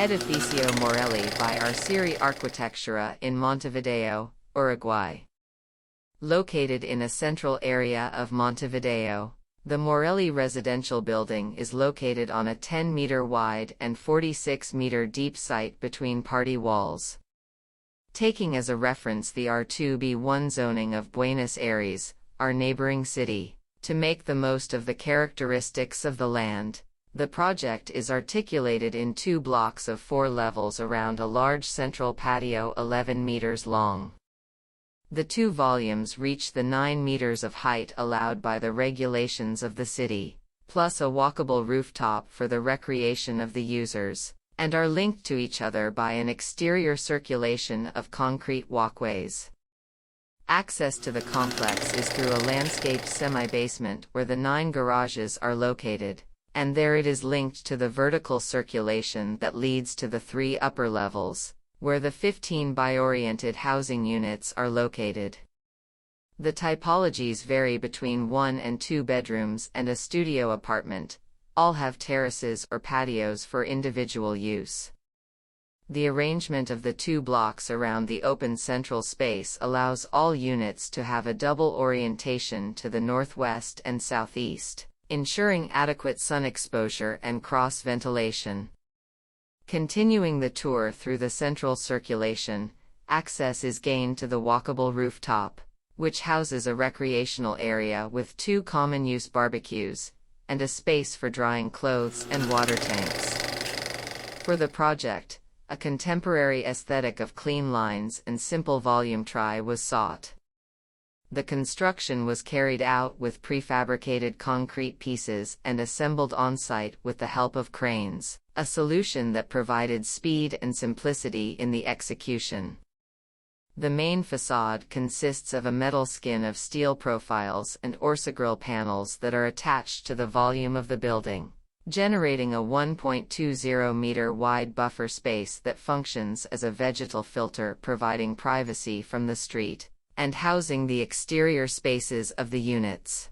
Edificio Morelli by Arcieri Arquitectura in Montevideo, Uruguay. Located in a central area of Montevideo, the Morelli residential building is located on a 10-meter wide and 46-meter deep site between party walls. Taking as a reference the R2B1 zoning of Buenos Aires, our neighboring city, to make the most of the characteristics of the land, the project is articulated in 2 blocks of 4 levels around a large central patio 11 meters long. The 2 volumes reach the 9 meters of height allowed by the regulations of the city, plus a walkable rooftop for the recreation of the users, and are linked to each other by an exterior circulation of concrete walkways. Access to the complex is through a landscaped semi-basement where the 9 garages are located, and there it is linked to the vertical circulation that leads to the 3 upper levels, where the 15 bi-oriented housing units are located. The typologies vary between 1 and 2 bedrooms and a studio apartment. All have terraces or patios for individual use. The arrangement of the 2 blocks around the open central space allows all units to have a double orientation to the northwest and southeast, ensuring adequate sun exposure and cross-ventilation. Continuing the tour through the central circulation, access is gained to the walkable rooftop, which houses a recreational area with 2 common-use barbecues, and a space for drying clothes and water tanks. For the project, a contemporary aesthetic of clean lines and simple volumetry was sought. The construction was carried out with prefabricated concrete pieces and assembled on-site with the help of cranes, a solution that provided speed and simplicity in the execution. The main facade consists of a metal skin of steel profiles and Orsigrill panels that are attached to the volume of the building, generating a 1.20-meter wide buffer space that functions as a vegetal filter providing privacy from the street, and housing the exterior spaces of the units.